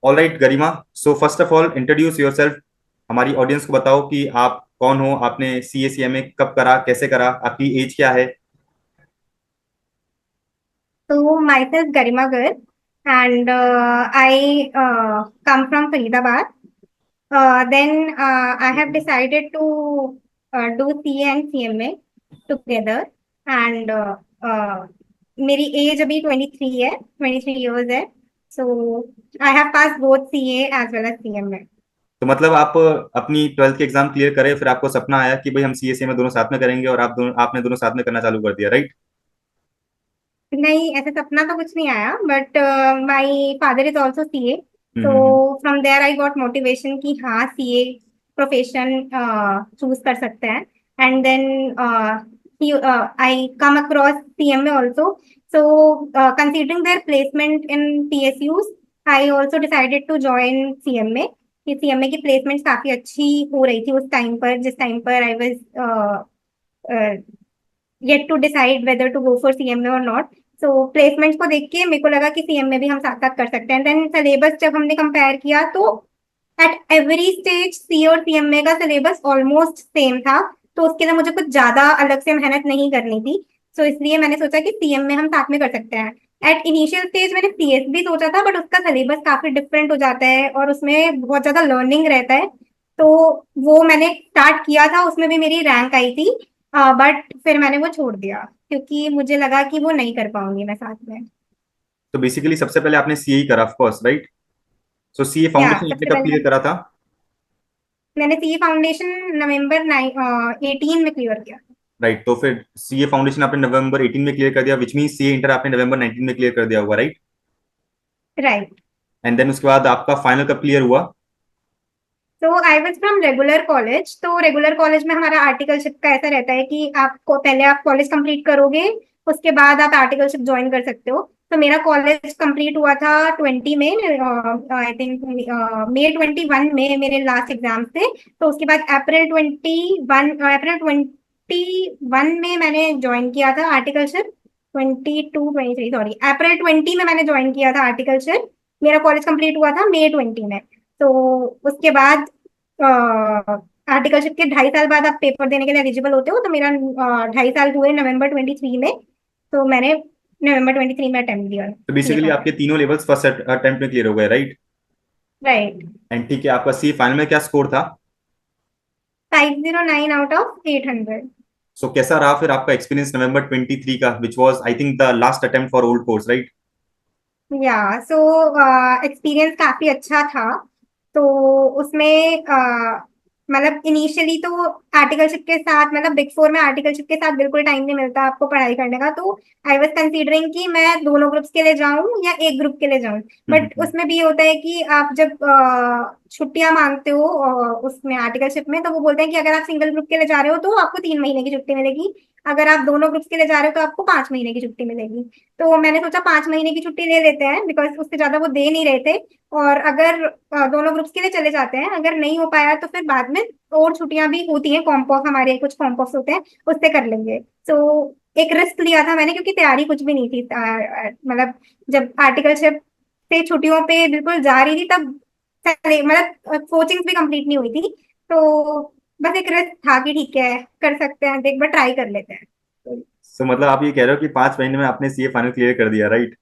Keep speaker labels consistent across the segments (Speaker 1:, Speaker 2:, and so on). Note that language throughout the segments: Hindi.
Speaker 1: All right Garima, so first of all introduce yourself. हमारी ऑडियंस को बताओ कि आप कौन हो, आपने CA CMA कब करा, कैसे करा, आपकी एज क्या है।
Speaker 2: So myself Garima Garg, and I come from Faridabad. Then I have decided to do CA and CMA together, and मेरी एज अभी 23 है, 23 years है. So I have passed both CA as well as CMA.
Speaker 1: तो मतलब आप अपनी 12th के एग्जाम क्लियर करे, फिर आपको सपना आया कि भाई हम CA CMA दोनों साथ में करेंगे, और आपने दोनों साथ में करना चालू कर दिया, राइट?
Speaker 2: नहीं, ऐसे सपना तो कुछ नहीं आया, but my father is also CA. तो
Speaker 1: hmm.
Speaker 2: From there I got motivation कि हाँ, सीए प्रोफेशन चूज कर सकते हैं. And then I come across CMA also. So considering their placement in PSUs, I also decided to join CMA. कि सीएमए की प्लेसमेंट काफी अच्छी हो रही थी उस टाइम पर, जिस टाइम पर I was yet to decide whether to go for CMA और नॉट. सो प्लेसमेंट्स को देख के मेरे को लगा कि सीएमए भी हम साथ साथ कर सकते हैं. देन सिलेबस जब हमने कंपेयर किया तो एट एवरी स्टेज सी और सीएमए का सिलेबस ऑलमोस्ट सेम था. तो उसके लिए मुझे कुछ ज्यादा अलग से मेहनत नहीं करनी थी. सो इसलिए मैंने सोचा कि सीएमए हम साथ में कर सकते हैं. एट इनिशियल स्टेज मैंने सीएस भी सोचा था, बट उसका सिलेबस काफी डिफरेंट हो जाता है और उसमें बहुत ज्यादा लर्निंग रहता है. तो वो मैंने स्टार्ट किया था, उसमें भी मेरी रैंक आई थी. बट फिर मैंने वो छोड़ दिया क्योंकि मुझे लगा कि वो नहीं कर पाऊंगी मैं साथ में.
Speaker 1: तो बेसिकली सबसे पहले आपने CA ही करा, of course, right? So CA
Speaker 2: या
Speaker 1: फाउंडेशन आपने
Speaker 2: सबसे
Speaker 1: कब
Speaker 2: पहले
Speaker 1: क्लियर करा था?
Speaker 2: मैंने सीए फाउंडेशन नवंबर 18 में क्लियर किया.
Speaker 1: राइट, तो फिर CA फाउंडेशन आपने November 18 में क्लियर कर दिया, विच मीन CA इंटर आपने November 19 में क्लियर कर दिया होगा, राइट?
Speaker 2: राइट.
Speaker 1: एंड देन उसके बाद आपका फाइनल कब क्लियर हुआ?
Speaker 2: तो I was from regular college. तो रेगुलर कॉलेज में हमारा आर्टिकलशिप का ऐसा रहता है कि आपको पहले आप कॉलेज कंप्लीट करोगे, उसके बाद आप आर्टिकलशिप ज्वाइन कर सकते हो. तो मेरा कॉलेज कंप्लीट हुआ था 20 में, आई थिंक May 21 में मेरे लास्ट एग्जाम थे. तो उसके बाद अप्रैल 21 में मैंने ज्वाइन किया था आर्टिकलशिप. 22 23, सॉरी, अप्रैल 20 में मैंने ज्वाइन किया था आर्टिकलशिप. मेरा कॉलेज कंप्लीट हुआ था May 20 में. तो उसके बाद आर्टिकलशिप के 2.5 साल बाद आप पेपर देने के लिए एलिजिबल होते हो. तो मेरा 2.5 साल हुए November 23 में. तो मैंने November 23 में अटेम्प्ट दिया
Speaker 1: तो
Speaker 2: ये
Speaker 1: बेसिकली आपके
Speaker 2: फाइनल.
Speaker 1: तीनों लेवल्स फर्स्ट अटेम्प्ट में क्लियर हो गए, राइट?
Speaker 2: राइट.
Speaker 1: एंड ठीक है, आपका CA फाइनल में क्या स्कोर था?
Speaker 2: 509 out of 800.
Speaker 1: सो कैसा रहा फिर आपका एक्सपीरियंस November 23 का, which was I think the last attempt for old course, right?
Speaker 2: या सो एक्सपीरियंस काफी अच्छा था. तो उसमें मतलब इनिशियली तो आर्टिकलशिप के साथ, मतलब बिग फोर में आर्टिकलशिप के साथ बिल्कुल टाइम नहीं मिलता आपको पढ़ाई करने का. तो आई वाज कंसीडरिंग कि मैं दोनों ग्रुप्स के लिए जाऊं या एक ग्रुप के लिए जाऊं. बट उसमें भी होता है कि आप जब छुट्टियां मांगते हो उसमें आर्टिकलशिप में, तो वो बोलते हैं कि अगर आप सिंगल ग्रुप के लिए जा रहे हो तो आपको 3 महीने की छुट्टी मिलेगी. अगर आप दोनों ग्रुप्स के लिए जा रहे हो तो आपको 5 महीने की छुट्टी मिलेगी. तो मैंने सोचा 5 महीने की छुट्टी ले लेते हैं, बिकॉज उससे ज्यादा वो दे नहीं रहे थे. और अगर दोनों ग्रुप्स के लिए चले जाते हैं, अगर नहीं हो पाया तो फिर बाद में और छुट्टियां भी होती हैं, कॉम्पॉफ हमारे कुछ कॉम्पॉफ होते हैं, उससे कर लेंगे. तो एक रिस्क लिया था मैंने क्योंकि तैयारी कुछ भी नहीं थी. मतलब जब आर्टिकलशिप से छुट्टियों पे बिल्कुल जा रही थी तब मतलब कोचिंग भी कंप्लीट नहीं हुई थी. तो बस एक रिस्क था कि ठीक है, कर सकते हैं, एक बार ट्राई कर लेते हैं.
Speaker 1: सो मतलब आप ये कह रहे हो कि 5 महीने में आपने CA फाइनल क्लियर कर दिया, राइट?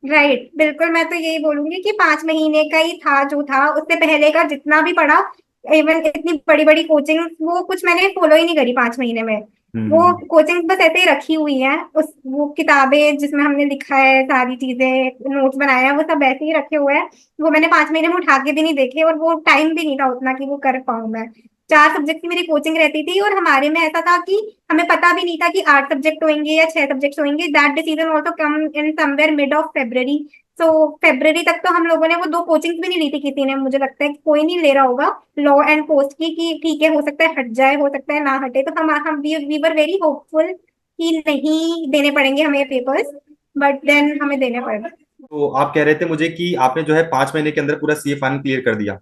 Speaker 2: राइट, बिल्कुल. मैं तो यही बोलूंगी कि 5 महीने का ही था जो था. उससे पहले का जितना भी पढ़ा, इवन इतनी बड़ी बड़ी कोचिंग, वो कुछ मैंने फॉलो ही नहीं करी 5 महीने में. वो
Speaker 1: हम्म।
Speaker 2: कोचिंग बस ऐसे ही रखी हुई है. उस वो किताबें जिसमें हमने लिखा है, सारी चीजें नोट्स बनाया है, वो सब ऐसे ही रखे हुए हैं. वो मैंने 5 महीने में उठा के भी नहीं देखे, और वो टाइम भी नहीं था उतना कि वो कर पाऊं मैं. 4 सब्जेक्ट की मेरी कोचिंग रहती थी, और हमारे में ऐसा था कि हमें पता भी नहीं था कि 8 सब्जेक्ट होंगे या 6 सब्जेक्ट होंगे. That decision also come in somewhere mid of February. So February तक तो हम लोगों ने वो दो कोचिंग्स भी नहीं ली थी किसी ने. मुझे लगता है कि कोई नहीं ले रहा होगा लॉ एंड पोस्ट की, कि ठीक है हो सकता है हट जाए, हो सकता है ना हटे. तो हम वी वर वेरी होपफुल कि नहीं देने पड़ेंगे हमें पेपर्स. बट देन हमें देने पड़े.
Speaker 1: तो आप कह रहे थे मुझे कि आपने जो है 5 महीने के अंदर पूरा CA फाइनल क्लियर कर दिया।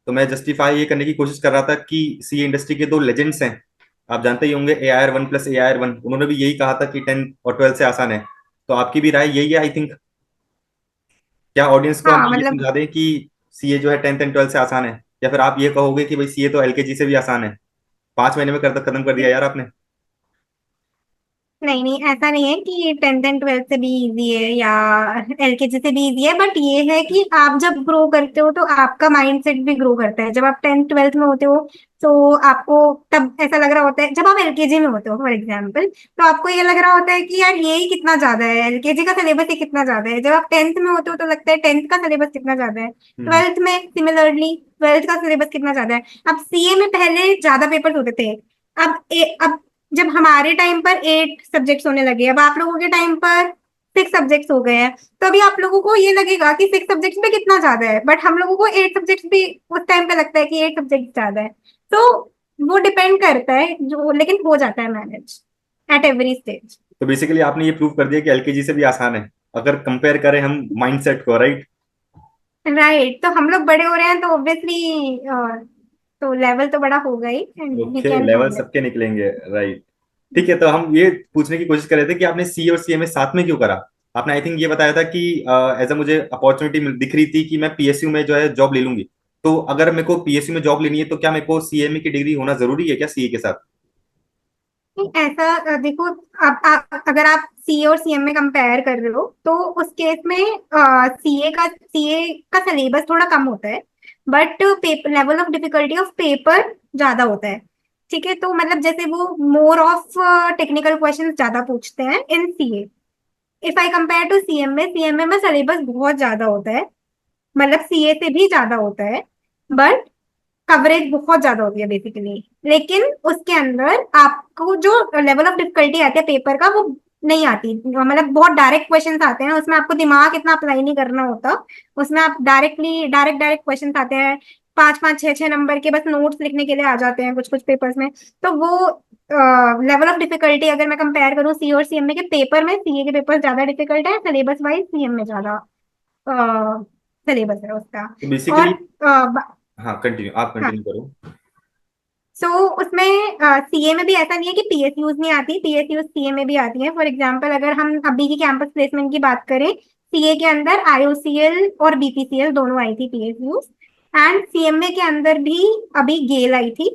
Speaker 1: तो मैं जस्टिफाई ये करने की कोशिश कर रहा था कि CA इंडस्ट्री के दो लेजेंड्स हैं, आप जानते ही होंगे, AIR 1 + AIR 1, उन्होंने भी यही कहा था कि 10th और 12th से आसान है। तो आपकी भी राय यही है, आई थिंक। क्या ऑडियंस को हम
Speaker 2: हाँ
Speaker 1: ये
Speaker 2: मतलब
Speaker 1: समझा दें कि सीए जो है 10th एंड 12th से आसान है, या फिर आप ये कहोगे कि भाई सीए तो एलकेजी से भी आसान है? 5 महीने में कर खत्म कर दिया यार आपने।
Speaker 2: नहीं नहीं, ऐसा नहीं है कि 10th एंड 12th से भी इजी है या एलकेजी से भी इजी है, बट ये है कि आप जब ग्रो करते हो तो आपका माइंडसेट भी ग्रो करता है। जब आप 10th 12th में होते हो तो आपको तब ऐसा लग रहा होता है, जब आप एलकेजी में होते हो फॉर एग्जाम्पल, तो आपको ये लग रहा होता है कि यार ये ही कितना ज्यादा है, एलकेजी का सिलेबस ही कितना ज्यादा है। जब आप 10th में होते हो तो लगता है 10th का सिलेबस कितना ज्यादा है।
Speaker 1: हम्म।
Speaker 2: 12th में सिमिलरली 12th का सिलेबस कितना ज्यादा है। अब सीए में पहले ज्यादा पेपर्स होते थे। अब जब हमारे टाइम पर 8 सब्जेक्ट्स होने लगे, अब आप लोगों के टाइम पर 6 सब्जेक्ट्स हो गए हैं। तो अभी आप लोगों को ये लगेगा कि 6 सब्जेक्ट्स में कितना ज्यादा है, बट हम लोगों को 8 सब्जेक्ट्स भी उस टाइम पे लगता है कि 8 सब्जेक्ट ज्यादा है। तो वो डिपेंड करता है जो, लेकिन हो जाता है मैनेज एट एवरी स्टेज।
Speaker 1: तो बेसिकली आपने ये प्रूव कर दिया कि एलकेजी से भी आसान है, अगर कंपेयर करें हम माइंडसेट को, राइट?
Speaker 2: राइट, तो हम लोग बड़े हो रहे हैं तो ऑब्वियसली तो लेवल तो बड़ा होगा ही and we
Speaker 1: okay,
Speaker 2: can
Speaker 1: level
Speaker 2: handle.
Speaker 1: सबके निकलेंगे, राइट। ठीक है, तो हम ये पूछने की कोशिश कर रहे थे कि आपने सी और सीएमए साथ में क्यों करा। आपने आई थिंक ये बताया था कि एज अ मुझे अपॉर्चुनिटी दिख रही थी कि मैं पीएसयू में जो है जॉब ले लूंगी। तो अगर मेरे को पीएसयू में जॉब लेनी है तो क्या मेरे को सीएमए की डिग्री होना जरूरी है क्या सीए के साथ?
Speaker 2: नहीं, ऐसा देखो, अगर आप सीए और सीएम में कंपेयर कर रहे हो तो उस केस में सीए का सिलेबस थोड़ा कम होता है, but paper level of difficulty of paper ज्यादा होता है। ठीक है, तो मतलब जैसे वो मोर ऑफ टेक्निकल क्वेश्चंस ज्यादा पूछते हैं in CA. If I compare to CM में सिलेबस बहुत ज्यादा होता है, मतलब सीए से भी ज्यादा होता है, बट कवरेज बहुत ज्यादा होती है बेसिकली। लेकिन उसके अंदर आपको जो लेवल ऑफ डिफिकल्टी आती है पेपर का, वो नहीं आती। मतलब बहुत डायरेक्ट क्वेश्चंस आते हैं, उसमें आपको दिमाग इतना अप्लाई नहीं करना होता। उसमें आप डायरेक्ट डायरेक्ट क्वेश्चंस आते हैं, 5 5 6 6 नंबर के, बस नोट्स लिखने के लिए आ जाते हैं कुछ कुछ पेपर्स में। तो वो लेवल ऑफ डिफिकल्टी अगर मैं कंपेयर करूँ सी और सीएम में के पेपर में, सीए के पेपर ज्यादा डिफिकल्ट है सिलेबस वाइज, सीएम में ज्यादा सिलेबस है उसका।
Speaker 1: तो
Speaker 2: और
Speaker 1: बेसिकली, हाँ कंटिन्यू, आप
Speaker 2: हाँ,
Speaker 1: कंटिन्यू करो।
Speaker 2: सो उसमें सीए में भी ऐसा नहीं है कि पीएसयूज नहीं आती, पीएसयूज सीए में भी आती है। फॉर एग्जांपल अगर हम अभी की कैंपस प्लेसमेंट की बात करें, सीए के अंदर आईओसीएल और बीपीसीएल दोनों आई थी पीएसयूज, एंड सीएमए के अंदर भी अभी गेल आई थी।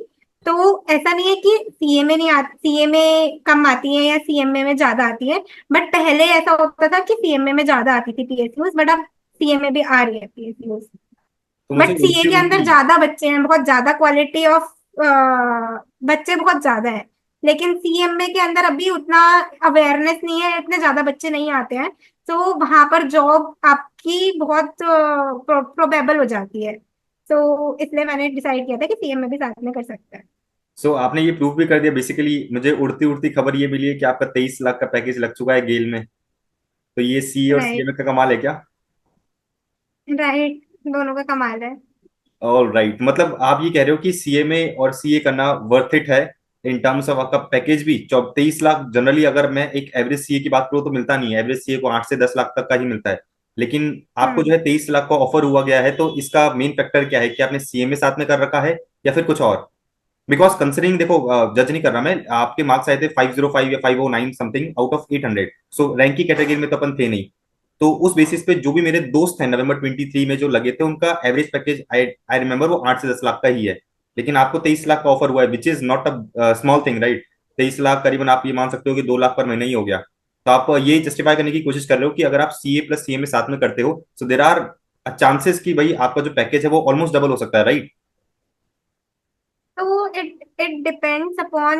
Speaker 2: तो ऐसा नहीं है कि सीए में नहीं आती, सीए में कम आती है या सीएमए में ज्यादा आती है। बट पहले ऐसा होता था कि सीएमए में ज्यादा आती थी पीएसयूज, बट अब सीएमए भी आ रही है पीएसयूज।
Speaker 1: तो मुझे
Speaker 2: बट सीए
Speaker 1: उड़ती
Speaker 2: के अंदर
Speaker 1: उड़ती,
Speaker 2: ज्यादा बच्चे हैं, बहुत ज्यादा क्वालिटी ऑफ बच्चे बहुत ज्यादा है। लेकिन सीएमए के अंदर अभी उतना अवेयरनेस नहीं है, इतने ज्यादा बच्चे नहीं आते हैं। तो वहां पर जॉब आपकी बहुत प्रोबेबल हो जाती है। तो इसलिए मैंने डिसाइड किया था कि सीएमए भी साथ में कर सकते हैं।
Speaker 1: सो आपने ये प्रूव भी कर दिया बेसिकली। मुझे उड़ती उड़ती खबर ये मिली है कि आपका 23 लाख का पैकेज लग चुका है गेल में। तो ये सी और
Speaker 2: राइट,
Speaker 1: सीएमए का कमाल है क्या?
Speaker 2: राइट, दोनों का कमाल है।
Speaker 1: ऑल राइट, मतलब आप ये कह रहे हो कि सीएमए और सीए करना वर्थ इट है इन टर्म्स ऑफ आपका पैकेज भी। 23 लाख जनरली अगर मैं एक एवरेज सीए की बात करूँ तो मिलता नहीं है, एवरेज सीए को 8 से 10 लाख तक का ही मिलता है। लेकिन आपको जो
Speaker 2: हम्म।
Speaker 1: है 23 लाख का ऑफर हुआ गया है, तो इसका मेन फैक्टर क्या है कि आपने सीएमए साथ में कर रखा है या फिर कुछ और? बिकॉज कंसिडरिंग, देखो जज नहीं कर रहा मैं, आपके मार्क्स आए थे 505 या 509 something out of 800, so rank की कैटेगरी में तो अपन थे नहीं। तो उस बेसिस पे जो भी मेरे दोस्त हैं नवंबर 23 में जो लगे थे, उनका average package I I remember वो 8 से 10 लाख का ही है। लेकिन आपको 23 लाख का ऑफर हुआ है, which is not a small thing, right? 23 lakh करीबन आप ये मान सकते हो कि 2 लाख पर महीना ही हो गया। तो आप ये जस्टिफाई करने की कोशिश कर रहे हो कि अगर आप सीए प्लस सीए में साथ में करते हो, सो देर आर चांसेस कि भाई आपका जो पैकेज है वो ऑलमोस्ट डबल हो सकता है, राइट?
Speaker 2: तो it depends upon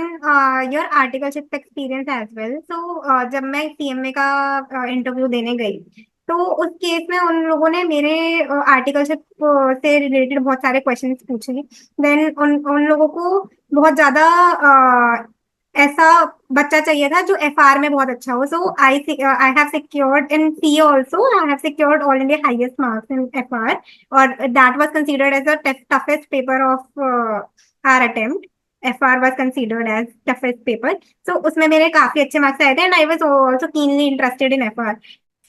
Speaker 2: your articleship experience as well. So जब मैं सीएमए का इंटरव्यू देने गई, तो उस केस में उन लोगों ने मेरे आर्टिकलशिप से रिलेटेड बहुत सारे क्वेश्चंस पूछे। देन उन उन लोगों को बहुत ज्यादा ऐसा बच्चा चाहिए था जो एफआर में बहुत अच्छा हो। So I have secured in C also, I have secured all India highest marks in FR, और that was considered as the toughest paper of our attempt. FR was considered as toughest paper. So उसमें मेरे काफी अच्छे मार्क्स आए थे and I was also keenly interested in FR.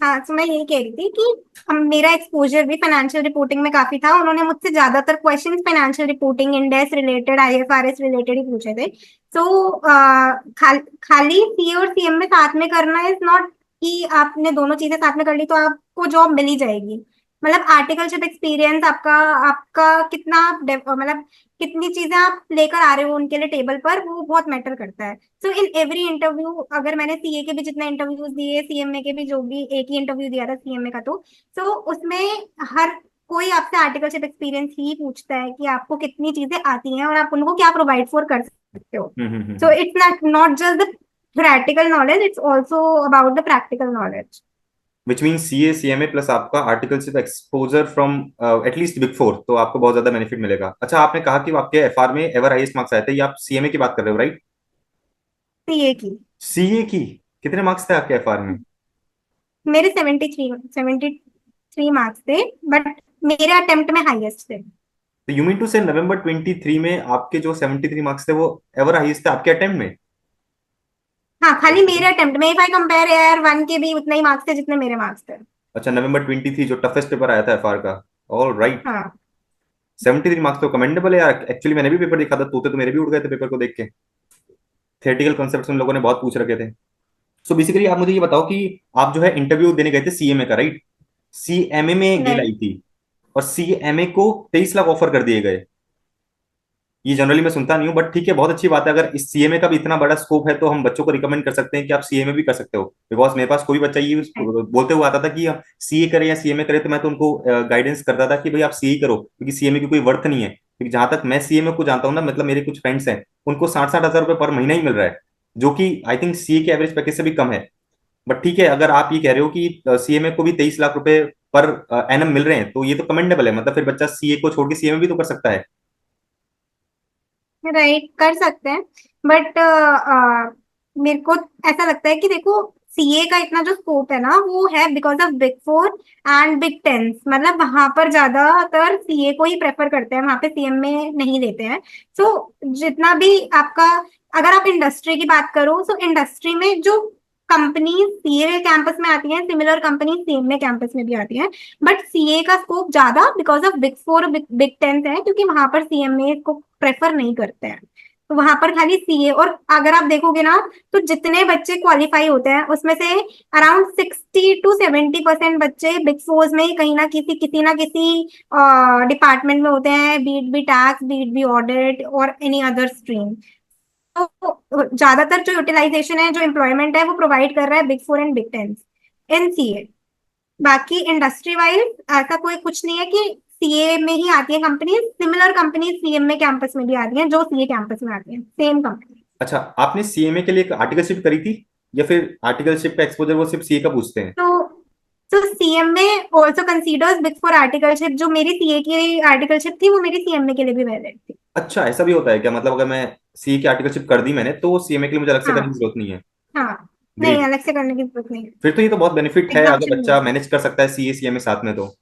Speaker 2: हाँ, तो मैं यही कह रही थी कि मेरा एक्सपोजर भी फाइनेंशियल रिपोर्टिंग में काफी था। उन्होंने मुझसे ज्यादातर questions financial reporting, index related, IFRS related ही पूछे थे। सो खाली सी और सीएम में साथ में करना इज नॉट कि आपने दोनों चीजें साथ में कर ली तो आपको जॉब मिल ही जाएगी। मतलब आर्टिकलशिप एक्सपीरियंस आपका आपका कितना मतलब कितनी चीजें आप लेकर आ रहे हो उनके लिए टेबल पर, वो बहुत मैटर करता है। सो इन एवरी इंटरव्यू, अगर मैंने सीए के भी जितने इंटरव्यूज दिए, सीएमए के भी जो भी, एक ही इंटरव्यू दिया था सीएमए का, तो उसमें हर कोई आपसे आर्टिकलशिप एक्सपीरियंस ही पूछता है कि आपको कितनी चीजें आती हैं और आप उनको क्या प्रोवाइड फॉर कर सकते हो। So it's not not just the theoretical knowledge, it's also about the practical knowledge.
Speaker 1: Which mean CA CMA plus आपका articleship exposure from at least big four, तो आपको बहुत ज्यादा बेनिफिट मिलेगा। अच्छा, आपने कहा कि आपके एफआर में एवर हाईएस्ट मार्क्स आए थे, ये आप सीएमए की बात कर रहे हो राइट?
Speaker 2: सीए की
Speaker 1: सीए की कितने मार्क्स थे आपके एफआर में?
Speaker 2: मेरे 73 मार्क्स थे, बट मेरे अटेम्प्ट में हाईएस्ट थे।
Speaker 1: तो यू मीन टू से नवंबर 23 में आपके जो 73 मार्क्स थे वो एवर हाईएस्ट थे आपके अटेम्प्ट में?
Speaker 2: हाँ, खाली मेरे अटेम्प्ट में, if I compare air one के भी उतने ही मार्क्स थे जितने मेरे मार्क्स थे।
Speaker 1: अच्छा, नवंबर 23 जो टफेस्ट पेपर आया था एफआर का। All right.
Speaker 2: हाँ।
Speaker 1: 73 मार्क्स तो कमेंडेबल है यार। एक्चुअली मैंने भी पेपर देखा था, तोते तो मेरे भी उड़ गए थे पेपर को देख के। थियोरेटिकल कॉन्सेप्ट्स उन लोगों ने बहुत पूछ रखे थे। सो बेसिकली आप मुझे ये बताओ कि आप जो है इंटरव्यू देने गए थे सीएमए का राइट? सीएमए में गेल
Speaker 2: नहीं।
Speaker 1: आई थी और सीएमए को 23 लाख ऑफर कर दिए गए। ये जनरली मैं सुनता नहीं हूँ, बट ठीक है, बहुत अच्छी बात है। अगर इस सीएमए का भी इतना बड़ा स्कोप है तो हम बच्चों को रिकमेंड कर सकते हैं कि आप सीएमए भी कर सकते हो। बिकॉज मेरे पास कोई बच्चा ये बोलते हुए आता था कि सीए करे या सीएमए करे, तो मैं तो उनको गाइडेंस करता था कि भाई आप सीए करो, क्योंकि सीएमए की कोई वर्थ नहीं है। क्योंकि जहां तक मैं सीएमए को जानता हूँ ना, मतलब मेरे कुछ फ्रेंड्स हैं, उनको 60-60 हजार रुपये पर महीना ही मिल रहा है, जो कि आई थिंक सीए के एवरेज पैकेज से भी कम है। बट ठीक है, अगर आप ये कह रहे हो कि सीएमए को भी 23 लाख रुपए पर एनम मिल रहे हैं, तो ये तो कमेंडेबल है। मतलब फिर बच्चा सीए को छोड़ के सीएमए भी तो कर सकता है।
Speaker 2: राइट, कर सकते हैं, बट मेरे को ऐसा लगता है कि देखो, सीए का इतना जो स्कोप है ना, वो है because of big four and big tens. मतलब वहां पर ज्यादातर सीए को ही प्रेफर करते हैं, वहां पे सीएम में नहीं लेते हैं। सो जितना भी आपका, अगर आप इंडस्ट्री की बात करो, सो इंडस्ट्री में जो कंपनीज सीए कैंपस में आती हैं, सिमिलर कंपनीज सीएमए कैंपस में भी आती हैं, बट सीए का स्कोप ज्यादा because of big four big tenth है, क्योंकि वहां पर सीएमए को प्रेफर नहीं करते हैं। तो वहां पर खाली सीए, और अगर आप देखोगे ना, तो जितने बच्चे क्वालिफाई होते हैं उसमें से अराउंड 60 to 70% बच्चे बिग फोर्स में ही कहीं ना किसी डिपार्टमेंट में होते हैं, be it be tax, be it be audit और एनी अदर स्ट्रीम। तो ज्यादातर जो यूटिलाइजेशन है, जो एम्प्लॉयमेंट है, वो प्रोवाइड कर रहा है big four and big ten in CA. बाकी इंडस्ट्री वाइज ऐसा कोई कुछ नहीं है कि सीए में ही आती है कंपनी, सिमिलर कंपनी सीएम में कैंपस में भी आती हैं, जो सीए कैंपस में आती हैं, सेम कंपनी।
Speaker 1: अच्छा, आपने सीएमए के लिए एक आर्टिकलशिप करी थी, या फिर आर्टिकलशिप का एक्सपोजर वो सिर्फ सीए का पूछते हैं?
Speaker 2: तो सीएम में also considers big for articleship. जो मेरी सीए की आर्टिकलशिप थी, वो मेरी सीएमए के लिए भी वैलिड थी।
Speaker 1: अच्छा, ऐसा भी होता है क्या? मतलब अगर मैं सीए की आर्टिकलशिप कर दी मैंने, तो सीएमए के लिए मुझे अलग से करने की
Speaker 2: हाँ।
Speaker 1: जरूरत नहीं है?
Speaker 2: हाँ, नहीं,
Speaker 1: ग्रेट।
Speaker 2: अलग से करने की जरूरत नहीं है।
Speaker 1: फिर तो ये तो बहुत बेनिफिट है,
Speaker 2: एग्जाम
Speaker 1: अगर
Speaker 2: से
Speaker 1: बच्चा
Speaker 2: नहीं।
Speaker 1: मैनेज कर सकता है सीए सीएमए साथ में तो।